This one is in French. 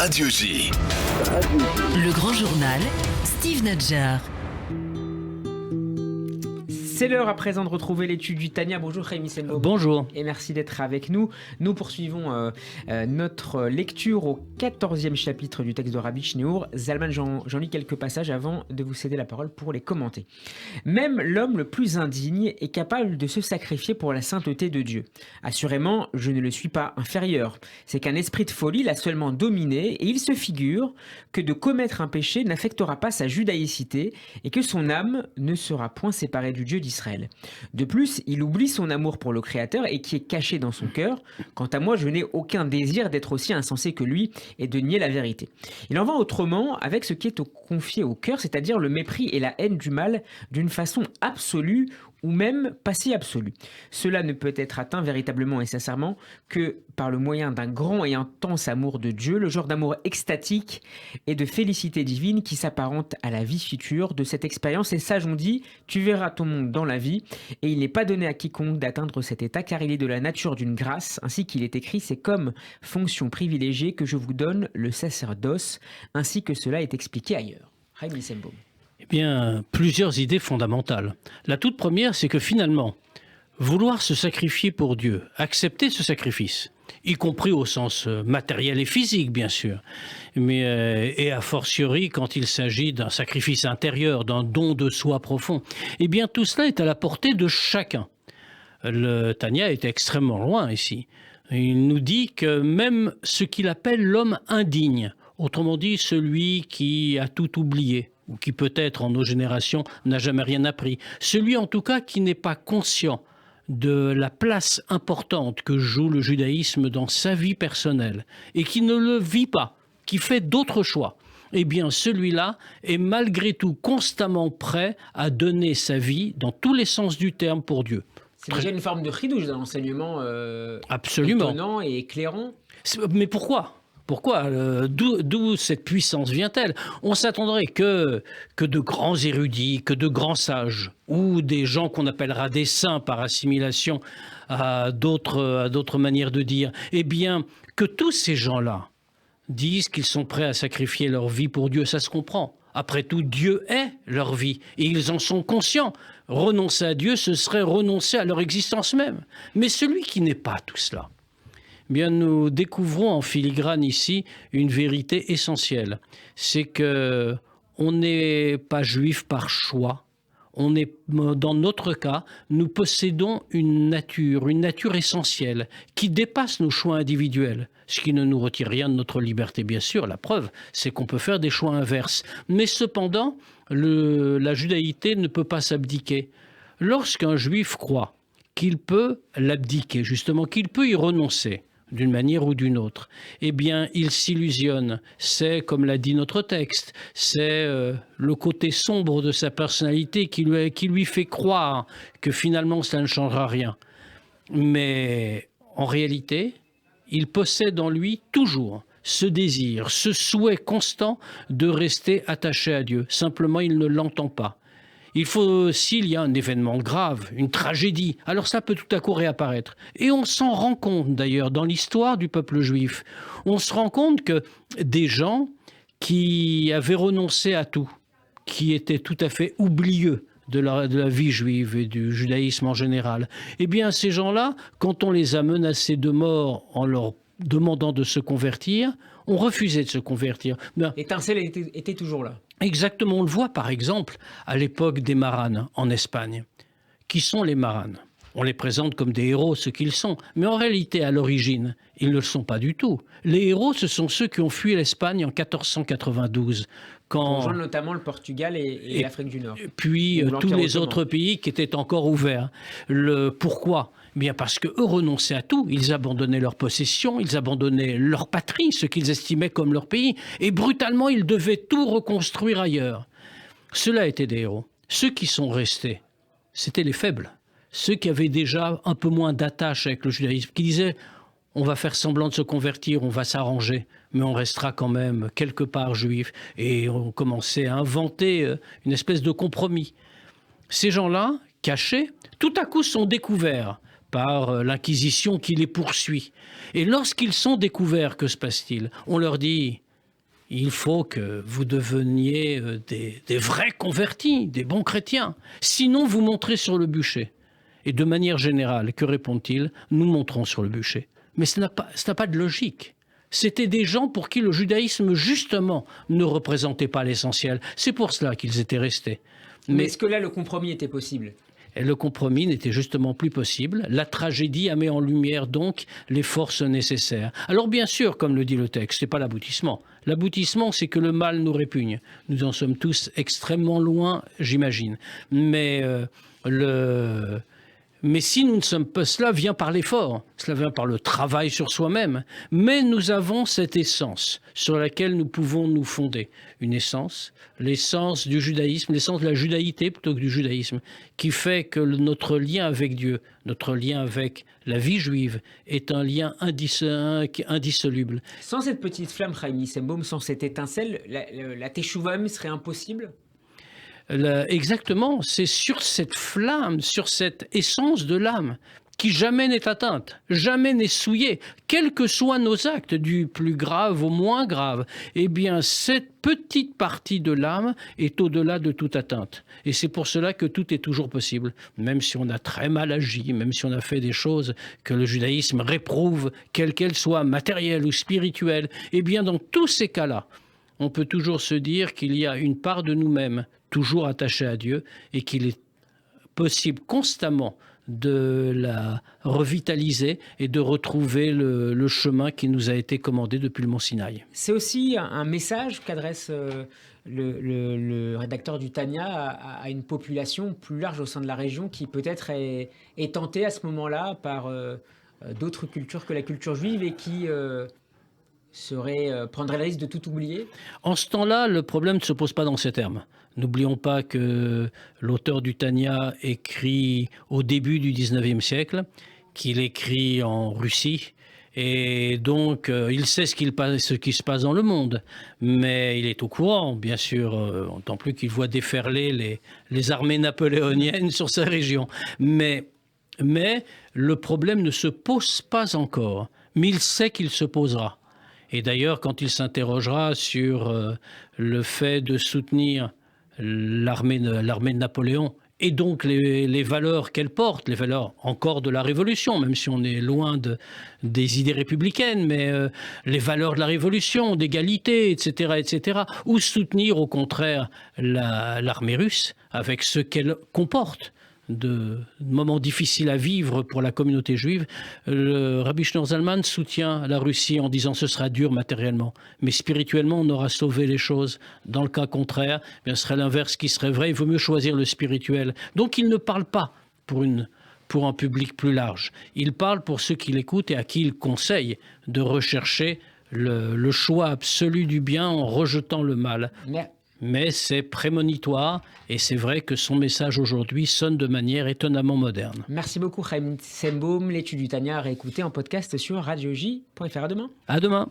Radio J. Le grand journal, Steve Nadjar. C'est l'heure à présent de retrouver l'étude du Tania. Bonjour Rémi Senbo. Bonjour. Et merci d'être avec nous. Nous poursuivons notre lecture au 14e chapitre du texte de Rabbi Shneur. Zalman, j'en lis quelques passages avant de vous céder la parole pour les commenter. Même l'homme le plus indigne est capable de se sacrifier pour la sainteté de Dieu. Assurément, je ne le suis pas inférieur. C'est qu'un esprit de folie l'a seulement dominé et il se figure que de commettre un péché n'affectera pas sa judaïcité et que son âme ne sera point séparée du Dieu d'Israël. De plus, il oublie son amour pour le Créateur et qui est caché dans son cœur. Quant à moi, je n'ai aucun désir d'être aussi insensé que lui et de nier la vérité. Il en va autrement avec ce qui est confié au cœur, c'est-à-dire le mépris et la haine du mal d'une façon absolue ou même passé absolu. Cela ne peut être atteint véritablement et sincèrement que par le moyen d'un grand et intense amour de Dieu, le genre d'amour extatique et de félicité divine qui s'apparente à la vie future de cette expérience. Et sage on dit, tu verras ton monde dans la vie, et il n'est pas donné à quiconque d'atteindre cet état, car il est de la nature d'une grâce, ainsi qu'il est écrit, c'est comme fonction privilégiée que je vous donne le sacerdoce, ainsi que cela est expliqué ailleurs. Rémi Senbo. Eh bien, plusieurs idées fondamentales. La toute première, c'est que finalement, vouloir se sacrifier pour Dieu, accepter ce sacrifice, y compris au sens matériel et physique, bien sûr, mais et a fortiori quand il s'agit d'un sacrifice intérieur, d'un don de soi profond, eh bien tout cela est à la portée de chacun. Le Tania est extrêmement loin ici. Il nous dit que même ce qu'il appelle l'homme indigne, autrement dit celui qui a tout oublié, ou qui peut-être en nos générations n'a jamais rien appris, celui en tout cas qui n'est pas conscient de la place importante que joue le judaïsme dans sa vie personnelle et qui ne le vit pas, qui fait d'autres choix, eh bien celui-là est malgré tout constamment prêt à donner sa vie dans tous les sens du terme pour Dieu. C'est déjà une forme de chidouche d'un enseignement Absolument. étonnant et éclairant. Mais pourquoi ? Pourquoi ? D'où cette puissance vient-elle ? On s'attendrait que de grands érudits, que de grands sages, ou des gens qu'on appellera des saints par assimilation à d'autres manières de dire, eh bien, que tous ces gens-là disent qu'ils sont prêts à sacrifier leur vie pour Dieu, ça se comprend. Après tout, Dieu est leur vie, et ils en sont conscients. Renoncer à Dieu, ce serait renoncer à leur existence même. Mais celui qui n'est pas tout cela, bien, nous découvrons en filigrane ici une vérité essentielle. C'est que on n'est pas juif par choix. On est, dans notre cas, nous possédons une nature essentielle qui dépasse nos choix individuels. Ce qui ne nous retire rien de notre liberté, bien sûr. La preuve, c'est qu'on peut faire des choix inverses. Mais cependant, la judaïté ne peut pas s'abdiquer. Lorsqu'un juif croit qu'il peut l'abdiquer, justement, qu'il peut y renoncer, d'une manière ou d'une autre, eh bien, il s'illusionne. C'est, comme l'a dit notre texte, c'est le côté sombre de sa personnalité qui lui fait croire que finalement, cela ne changera rien. Mais en réalité, il possède en lui toujours ce désir, ce souhait constant de rester attaché à Dieu. Simplement, il ne l'entend pas. Il faut, s'il y a un événement grave, une tragédie, alors ça peut tout à coup réapparaître. Et on s'en rend compte d'ailleurs dans l'histoire du peuple juif. On se rend compte que des gens qui avaient renoncé à tout, qui étaient tout à fait oublieux de la vie juive et du judaïsme en général, eh bien ces gens-là, quand on les a menacés de mort en leur demandant de se convertir, ont refusé de se convertir. L'étincelle était toujours là. Exactement, on le voit par exemple à l'époque des Maranes en Espagne. Qui sont les Maranes ? On les présente comme des héros, ce qu'ils sont. Mais en réalité, à l'origine, ils ne le sont pas du tout. Les héros, ce sont ceux qui ont fui l'Espagne en 1492. Pour rejoindre notamment le Portugal et l'Afrique du Nord. Puis tous les autres pays qui étaient encore ouverts. Pourquoi ? Bien parce qu'eux renonçaient à tout. Ils abandonnaient leurs possessions, ils abandonnaient leur patrie, ce qu'ils estimaient comme leur pays. Et brutalement, ils devaient tout reconstruire ailleurs. Ceux-là étaient des héros. Ceux qui sont restés, c'était les faibles. Ceux qui avaient déjà un peu moins d'attache avec le judaïsme, qui disaient on va faire semblant de se convertir, on va s'arranger, mais on restera quand même quelque part juif. Et on commençait à inventer une espèce de compromis. Ces gens-là, cachés, tout à coup sont découverts par l'Inquisition qui les poursuit. Et lorsqu'ils sont découverts, que se passe-t-il ? On leur dit il faut que vous deveniez des vrais convertis, des bons chrétiens. Sinon, vous montrez sur le bûcher. Et de manière générale, que répond-il? Nous montrons sur le bûcher. Mais ça n'a pas de logique. C'était des gens pour qui le judaïsme, justement, ne représentait pas l'essentiel. C'est pour cela qu'ils étaient restés. Mais est-ce que là, le compromis était possible? Et le compromis n'était justement plus possible. La tragédie a mis en lumière donc les forces nécessaires. Alors bien sûr, comme le dit le texte, ce n'est pas l'aboutissement. L'aboutissement, c'est que le mal nous répugne. Nous en sommes tous extrêmement loin, j'imagine. Mais si nous ne sommes pas, cela vient par l'effort, cela vient par le travail sur soi-même. Mais nous avons cette essence sur laquelle nous pouvons nous fonder. Une essence, l'essence du judaïsme, l'essence de la judaïté plutôt que du judaïsme, qui fait que notre lien avec Dieu, notre lien avec la vie juive, est un lien indissoluble. Sans cette petite flamme, Chaim Nissenbaum, sans cette étincelle, la teshuva même serait impossible? Exactement, c'est sur cette flamme, sur cette essence de l'âme qui jamais n'est atteinte, jamais n'est souillée, quels que soient nos actes, du plus grave au moins grave, eh bien cette petite partie de l'âme est au-delà de toute atteinte. Et c'est pour cela que tout est toujours possible, même si on a très mal agi, même si on a fait des choses que le judaïsme réprouve, quelles qu'elles soient, matérielles ou spirituelles, eh bien dans tous ces cas-là, on peut toujours se dire qu'il y a une part de nous-mêmes toujours attachée à Dieu et qu'il est possible constamment de la revitaliser et de retrouver le chemin qui nous a été commandé depuis le Mont Sinaï. C'est aussi un message qu'adresse le rédacteur du Tanya à une population plus large au sein de la région qui peut-être est tentée à ce moment-là par d'autres cultures que la culture juive et qui prendrait le risque de tout oublier? En ce temps-là, le problème ne se pose pas dans ces termes. N'oublions pas que l'auteur du Tanya écrit au début du 19e siècle, qu'il écrit en Russie, et donc il sait ce qui se passe dans le monde, mais il est au courant, bien sûr, tant plus qu'il voit déferler les armées napoléoniennes sur sa région. Mais le problème ne se pose pas encore, mais il sait qu'il se posera. Et d'ailleurs, quand il s'interrogera sur le fait de soutenir l'armée de Napoléon, et donc les valeurs qu'elle porte, les valeurs encore de la Révolution, même si on est loin des idées républicaines, mais les valeurs de la Révolution, d'égalité, etc., ou soutenir au contraire l'armée russe avec ce qu'elle comporte de moments difficiles à vivre pour la communauté juive, le Rabbi Shneur Zalman soutient la Russie en disant ce sera dur matériellement, mais spirituellement on aura sauvé les choses. Dans le cas contraire, ce serait l'inverse qui serait vrai, il vaut mieux choisir le spirituel. Donc il ne parle pas pour un public plus large, il parle pour ceux qui l'écoutent et à qui il conseille de rechercher le choix absolu du bien en rejetant le mal. Mais c'est prémonitoire et c'est vrai que son message aujourd'hui sonne de manière étonnamment moderne. Merci beaucoup Chaim Nissenbaum. L'étude du Tanya à réécouter en podcast sur radioj.fr. À demain. À demain.